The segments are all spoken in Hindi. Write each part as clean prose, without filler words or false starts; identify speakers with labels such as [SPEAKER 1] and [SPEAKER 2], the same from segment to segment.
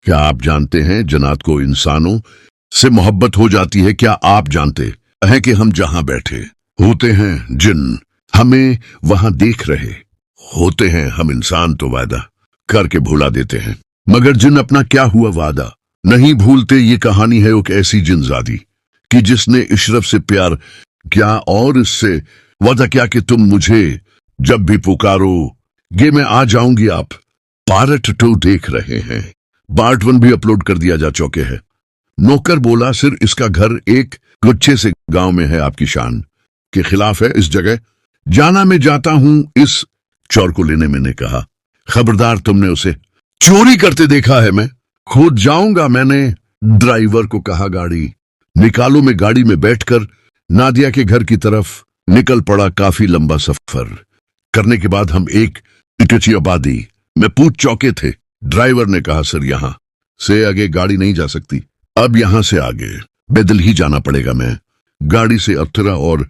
[SPEAKER 1] क्या आप जानते हैं जन्नत को इंसानों से मोहब्बत हो जाती है? क्या आप जानते हैं कि हम जहां बैठे होते हैं जिन हमें वहां देख रहे होते हैं। हम इंसान तो वादा करके भुला देते हैं, मगर जिन अपना क्या हुआ वादा नहीं भूलते। ये कहानी है एक ऐसी जिनजादी कि जिसने इशरफ से प्यार किया और इससे वादा किया कि तुम मुझे जब भी पुकारोगे मैं आ जाऊंगी। आप पार्ट 2 देख रहे हैं। पार्ट 1 भी अपलोड कर दिया जा चुके हैं। नौकर बोला सिर इसका घर एक गुच्छे से गांव में है, आपकी शान के खिलाफ है इस जगह जाना। मैं जाता हूं इस चोर को लेने। मैंने कहा खबरदार, तुमने उसे चोरी करते देखा है, मैं खुद जाऊंगा। मैंने ड्राइवर को कहा गाड़ी निकालो। मैं गाड़ी में बैठकर नादिया के घर की तरफ निकल पड़ा। काफी लंबा सफर करने के बाद हम एक कच्ची आबादी में पूछ चौके थे। ड्राइवर ने कहा सर यहां से आगे गाड़ी नहीं जा सकती, अब यहां से आगे पैदल ही जाना पड़ेगा। मैं गाड़ी से उतरा और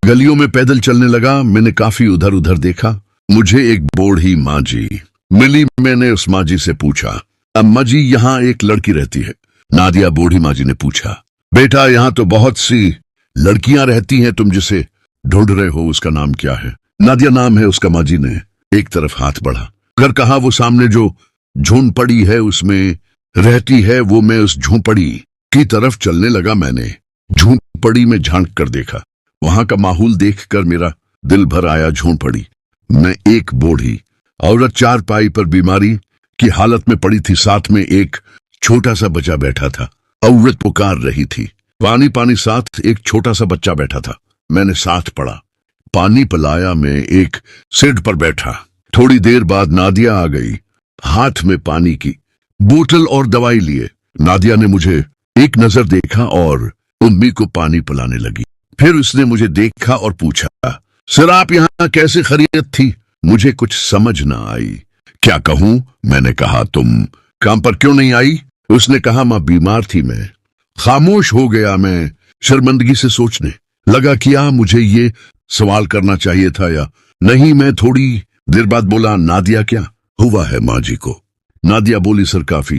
[SPEAKER 1] गलियों में पैदल चलने लगा। मैंने काफी उधर उधर देखा। मुझे एक बूढ़ी माँ जी मिली। मैंने उस माँ जी से पूछा अम्मा जी यहाँ एक लड़की रहती है? नादिया बूढ़ी माँ जी ने पूछा बेटा यहाँ तो बहुत सी लड़कियां रहती हैं, तुम जिसे ढूंढ रहे हो उसका नाम क्या है? नादिया नाम है उसका। माँ जी ने एक तरफ हाथ बढ़ा कर कहा वो सामने जो झोंपड़ी है उसमें रहती है वो। मैं उस झोंपड़ी की तरफ चलने लगा। मैंने झोंपड़ी में झांक कर देखा। वहां का माहौल देखकर मेरा दिल भर आया। झोंपड़ी में एक बूढ़ी औरत चारपाई पर बीमारी की हालत में पड़ी थी। साथ में एक छोटा सा बच्चा बैठा था। औरत पुकार रही थी पानी पानी, साथ एक छोटा सा बच्चा बैठा था। मैंने साथ पड़ा, पानी पिलाया। मैं एक सीट पर बैठा। थोड़ी देर बाद नादिया आ गई, हाथ में पानी की बोतल और दवाई लिए। नादिया ने मुझे एक नजर देखा और उम्मी को पानी पिलाने लगी। फिर उसने मुझे देखा और पूछा सर आप यहाँ कैसे खैरियत थी? मुझे कुछ समझ ना आई। क्या कहूं? मैंने कहा तुम काम पर क्यों नहीं आई? उसने कहा मां बीमार थी। मैं खामोश हो गया। मैं शर्मिंदगी से सोचने लगा क्या मुझे ये सवाल करना चाहिए था या नहीं। मैं थोड़ी देर बाद बोला नादिया क्या हुआ है माँ जी को? नादिया बोली सर काफी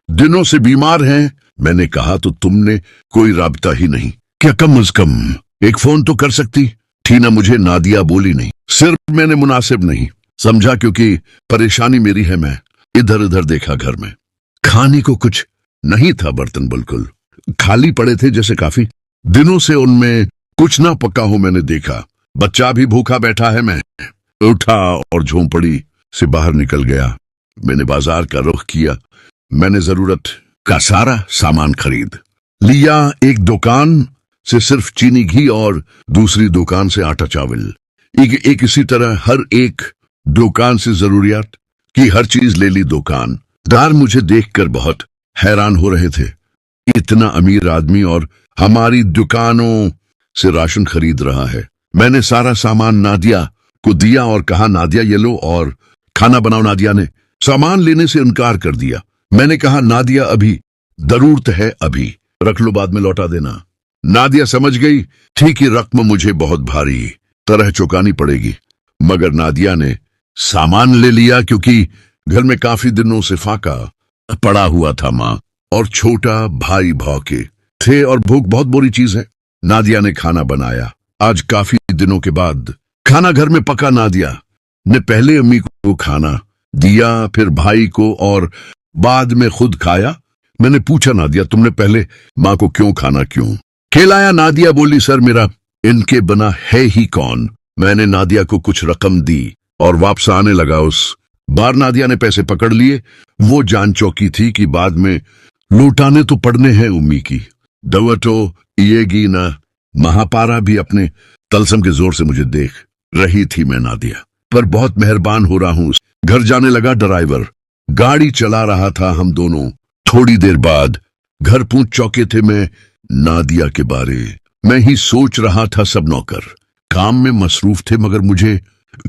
[SPEAKER 1] दिनों से बीमार हैं। मैंने कहा तो तुमने कोई राबता ही नहीं? क्या कम अज कम एक फोन तो कर सकती थी ना मुझे? नादिया बोली नहीं, सिर्फ मैंने मुनासिब नहीं समझा क्योंकि परेशानी मेरी है। मैं इधर उधर देखा। घर में खाने को कुछ नहीं था, बर्तन बिल्कुल खाली पड़े थे जैसे काफी दिनों से उनमें कुछ ना पका हो। मैंने देखा बच्चा भी भूखा बैठा है। मैं उठा और झोंपड़ी से बाहर निकल गया। मैंने बाजार का रुख किया। मैंने जरूरत का सारा सामान खरीद लिया। एक दुकान से सिर्फ चीनी घी और दूसरी दुकान से आटा चावल। एक इसी तरह हर एक दुकान से जरूरियात की हर चीज ले ली। दुकानदार मुझे देखकर बहुत हैरान हो रहे थे। इतना अमीर आदमी और हमारी दुकानों से राशन खरीद रहा है। मैंने सारा सामान नादिया को दिया और कहा नादिया ये लो और खाना बनाओ। नादिया ने सामान लेने से इनकार कर दिया। मैंने कहा नादिया अभी जरूरत है, अभी रख लो, बाद में लौटा देना। नादिया समझ गई थी कि रकम मुझे बहुत भारी तरह चुकानी पड़ेगी, मगर नादिया ने सामान ले लिया क्योंकि घर में काफी दिनों से फाका पड़ा हुआ था। माँ और छोटा भाई भौके थे और भूख बहुत बुरी चीज है। नादिया ने खाना बनाया। आज काफी दिनों के बाद खाना घर में पका। नादिया ने पहले अम्मी को खाना दिया, फिर भाई को और बाद में खुद खाया। मैंने पूछा नादिया तुमने पहले माँ को क्यों खाना क्यों खिलाया? नादिया बोली सर मेरा इनके बना है ही कौन। मैंने नादिया को कुछ रकम दी और वापस आने लगा। उस बार नादिया ने पैसे पकड़ लिए। वो जान चौकी थी कि बाद में लौटाने तो पड़ने हैं उम्मी की। दवा तो येगी ना। महापारा भी अपने तलसम के जोर से मुझे देख रही थी। मैं नादिया पर बहुत मेहरबान हो रहा हूं। घर जाने लगा। ड्राइवर गाड़ी चला रहा था। हम दोनों थोड़ी देर बाद घर पहुंच चौके थे। मैं नादिया के बारे में ही सोच रहा था। सब नौकर काम में मसरूफ थे मगर मुझे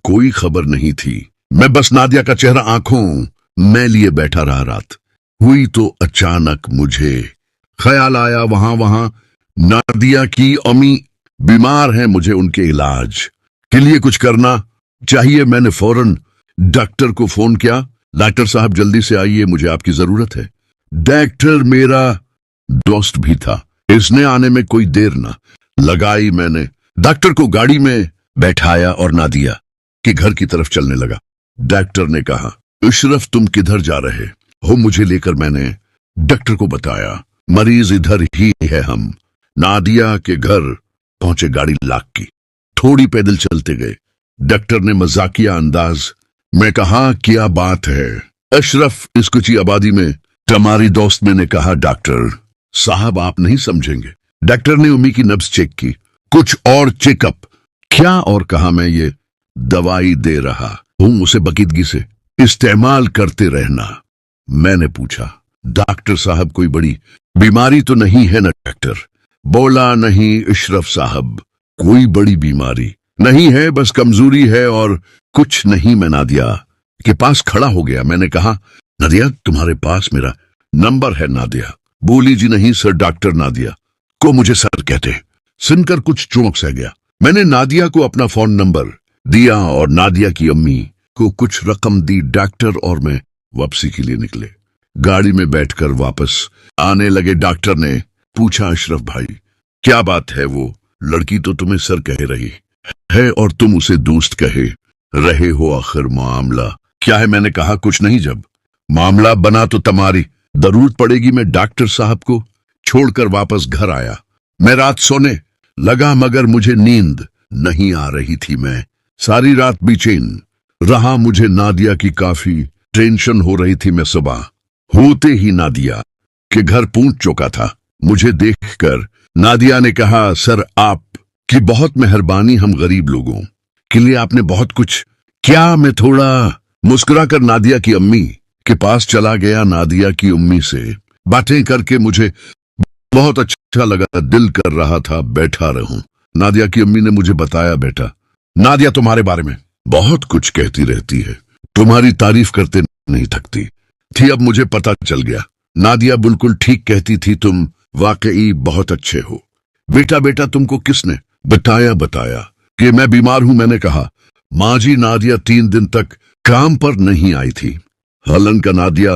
[SPEAKER 1] कोई खबर नहीं थी। मैं बस नादिया का चेहरा आंखों में लिए बैठा रहा। रात हुई तो अचानक मुझे ख्याल आया वहां नादिया की अम्मी बीमार है, मुझे उनके इलाज के लिए कुछ करना चाहिए। मैंने फौरन डॉक्टर को फोन किया। डॉक्टर साहब जल्दी से आइए, मुझे आपकी जरूरत है। डॉक्टर मेरा दोस्त भी था, इसने आने में कोई देर ना लगाई। मैंने डॉक्टर को गाड़ी में बैठाया और नादिया के घर की तरफ चलने लगा। डॉक्टर ने कहा, इशरफ तुम किधर जा रहे हो मुझे लेकर? मैंने डॉक्टर को बताया, मरीज इधर ही है हम। नादिया के घर पहुंचे गाड़ी लाक की, थोड़ी पैदल चलते गए। डॉक्टर ने मजाकिया अंदाज में कहा, क्या बात है अशरफ, इस कुची आबादी में तुम्हारी दोस्त? मैंने कहा, डॉक्टर साहब आप नहीं समझेंगे। डॉक्टर ने उम्मी की नब्ज चेक की, कुछ और चेकअप? क्या और कहा, मैं ये दवाई दे रहा हूं, उसे बकीदगी से इस्तेमाल करते रहना। मैंने पूछा, डॉक्टर साहब कोई बड़ी बीमारी तो नहीं है ना? डॉक्टर बोला, नहीं इशरफ साहब, कोई बड़ी बीमारी नहीं है, बस कमजोरी है और कुछ नहीं। मैं नादिया के पास खड़ा हो गया। मैंने कहा, नादिया तुम्हारे पास मेरा नंबर है? नादिया बोली, जी नहीं सर, डॉक्टर नादिया को मुझे सर कहते। सुनकर कुछ चौंक सा गया। मैंने नादिया को अपना फोन नंबर दिया और नादिया की अम्मी को कुछ रकम दी। डॉक्टर और मैं वापसी के लिए निकले। गाड़ी में बैठकर वापस आने लगे। डॉक्टर ने पूछा, अशरफ भाई क्या बात है? वो लड़की तो तुम्हें सर कह रही है और तुम उसे दोस्त कहे रहे हो, आखिर मामला क्या है? मैंने कहा, कुछ नहीं, जब मामला बना तो तुम्हारी जरूरत पड़ेगी। मैं डॉक्टर साहब को छोड़कर वापस घर आया। मैं रात सोने लगा मगर मुझे नींद नहीं आ रही थी। मैं सारी रात बेचैन रहा। मुझे नादिया की काफी टेंशन हो रही थी। मैं सुबह होते ही नादिया के घर पहुंच चुका था। मुझे देखकर नादिया ने कहा, सर आप की बहुत मेहरबानी, हम गरीब लोगों के लिए आपने बहुत कुछ क्या? मैं थोड़ा मुस्कुराकर नादिया की अम्मी के पास चला गया। नादिया की अम्मी से बातें करके मुझे बहुत अच्छा लगा, दिल कर रहा था बैठा रहूं। नादिया की अम्मी ने मुझे बताया, बेटा नादिया तुम्हारे बारे में बहुत कुछ कहती रहती है, तुम्हारी तारीफ करते नहीं थकती थी। अब मुझे पता चल गया, नादिया बिल्कुल ठीक कहती थी, तुम वाकई बहुत अच्छे हो। बेटा बेटा तुमको किसने बताया कि मैं बीमार हूं? मैंने कहा, माँ जी नादिया 3 दिन तक काम पर नहीं आई थी। हालांकि नादिया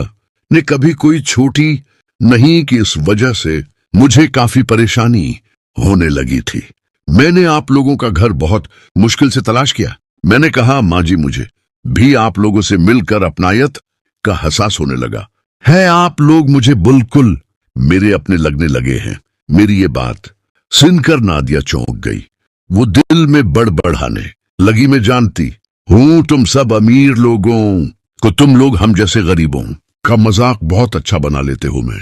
[SPEAKER 1] ने कभी कोई छोटी नहीं कि इस वजह से मुझे काफी परेशानी होने लगी थी। मैंने आप लोगों का घर बहुत मुश्किल से तलाश किया। मैंने कहा, माँ जी मुझे भी आप लोगों से मिलकर अपनायत का एहसास होने लगा है। आप लोग मुझे बिल्कुल मेरे अपने लगने लगे हैं। मेरी ये बात सुनकर नादिया चौंक गई। वो दिल में बड़बड़ाने लगी, मैं जानती हूं तुम सब अमीर लोगों को तुम लोग हम जैसे गरीबों का मजाक बहुत अच्छा बना लेते हो। मैं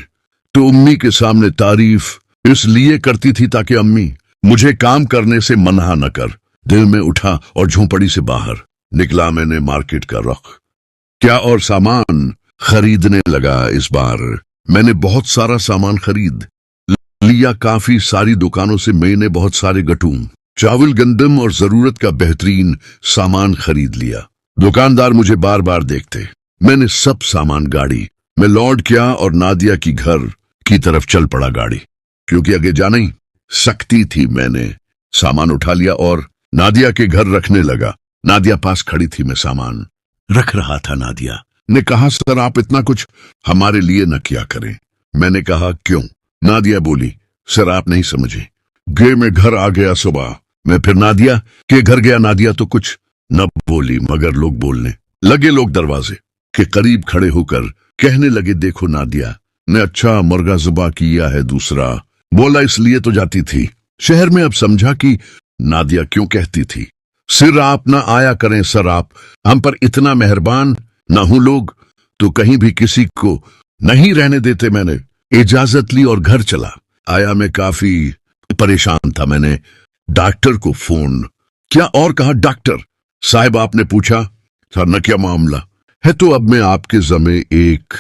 [SPEAKER 1] तो अम्मी के सामने तारीफ इसलिए करती थी ताकि अम्मी मुझे काम करने से मना न कर। दिल में उठा और झोंपड़ी से बाहर निकला। मैंने मार्केट का रुख क्या और सामान खरीदने लगा। इस बार मैंने बहुत सारा सामान खरीद लिया। काफी सारी दुकानों से मैंने बहुत सारे गटूम, चावल, गंदम और जरूरत का बेहतरीन सामान खरीद लिया। दुकानदार मुझे बार बार देखते। मैंने सब सामान गाड़ी में लोड किया और नादिया की घर की तरफ चल पड़ा। गाड़ी क्योंकि आगे जा नहीं सकती थी। मैंने सामान उठा लिया और नादिया के घर रखने लगा। नादिया पास खड़ी थी, मैं सामान रख रहा था। नादिया ने कहा, सर आप इतना कुछ हमारे लिए न किया करें। मैंने कहा, क्यों? नादिया बोली, सर आप नहीं समझे, गे मैं घर आ गया सुबह। मैं फिर नादिया के घर गया। नादिया तो कुछ न बोली मगर लोग बोलने लगे। लोग दरवाजे के करीब खड़े होकर कहने लगे, देखो नादिया ने अच्छा मुर्गा ज़ुबा किया है। दूसरा बोला, इसलिए तो जाती थी शहर में। अब समझा कि नादिया क्यों कहती थी, सिर आप ना आया करें सर, आप हम पर इतना मेहरबान ना हूं। लोग तो कहीं भी किसी को नहीं रहने देते। मैंने इजाजत ली और घर चला आया। मैं काफी परेशान था। मैंने डॉक्टर को फोन किया और कहा, डॉक्टर साहब आपने पूछा था न क्या मामला है, तो अब मैं आपके जमे एक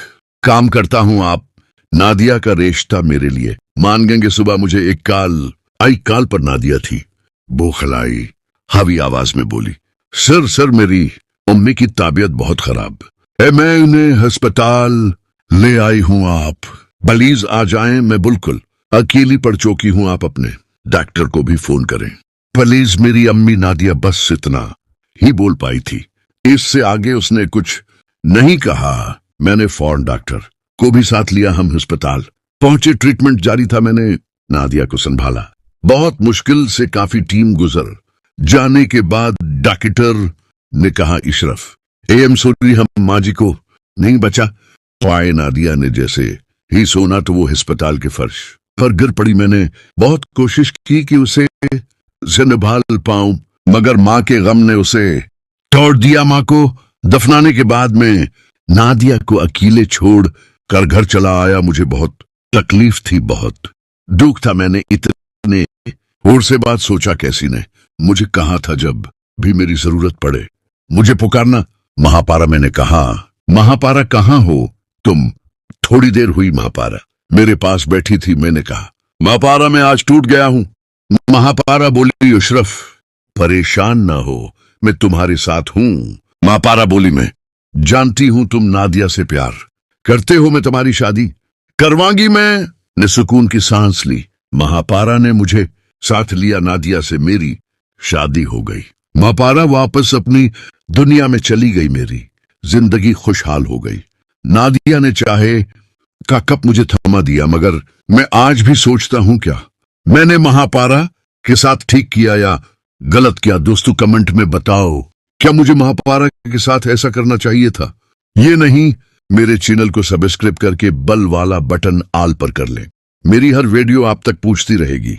[SPEAKER 1] काम करता हूं। आप नादिया का रिश्ता मेरे लिए मान गएंगे? सुबह मुझे एक कॉल पर नादिया थी, बोखलाई हावी आवाज में बोली, सर मेरी अम्मी की तबीयत बहुत खराब है, मैं उन्हें अस्पताल ले आई हूं। आप प्लीज आ जाएं, मैं बिल्कुल अकेली पड़ चुकी हूं। आप अपने डॉक्टर को भी फोन करें प्लीज। मेरी अम्मी नादिया बस इतना ही बोल पाई थी, इससे आगे उसने कुछ नहीं कहा। मैंने फौरन डॉक्टर को भी साथ लिया। हम अस्पताल पहुंचे, ट्रीटमेंट जारी था। मैंने नादिया को संभाला। बहुत मुश्किल से काफी टीम गुजर जाने के बाद डॉक्टर ने कहा, इशरफ एम सॉरी, हम माँ जी को नहीं बचा पाए। नादिया ने जैसे ही सोना तो वो अस्पताल के फर्श पर गिर पड़ी। मैंने बहुत कोशिश की कि उसे संभाल पाऊं, मगर माँ के गम ने उसे तोड़ दिया। माँ को दफनाने के बाद मैं नादिया को अकेले छोड़ कर घर चला आया। मुझे बहुत तकलीफ थी, बहुत दुख था। मैंने इतने और से बात सोचा, कैसी ने मुझे कहा था जब भी मेरी जरूरत पड़े मुझे पुकारना। महापारा, मैंने कहा, महापारा कहाँ हो तुम? थोड़ी देर हुई महापारा मेरे पास बैठी थी। मैंने कहा, महापारा मैं आज टूट गया हूं। महापारा बोली, इशरफ परेशान ना हो, मैं तुम्हारे साथ हूं। महापारा बोली, मैं जानती हूं तुम नादिया से प्यार करते हो, मैं तुम्हारी शादी करवाऊंगी। मैं ने सुकून की सांस ली। महापारा ने मुझे साथ लिया, नादिया से मेरी शादी हो गई। महापारा वापस अपनी दुनिया में चली गई, मेरी जिंदगी खुशहाल हो गई। नादिया ने चाहे का कप मुझे थमा दिया, मगर मैं आज भी सोचता हूं क्या मैंने महापारा के साथ ठीक किया या गलत किया। दोस्तों कमेंट में बताओ, क्या मुझे महापारा के साथ ऐसा करना चाहिए था? ये नहीं, मेरे चैनल को सब्सक्राइब करके बल वाला बटन आल पर कर लें। मेरी हर वीडियो आप तक पहुंचती रहेगी।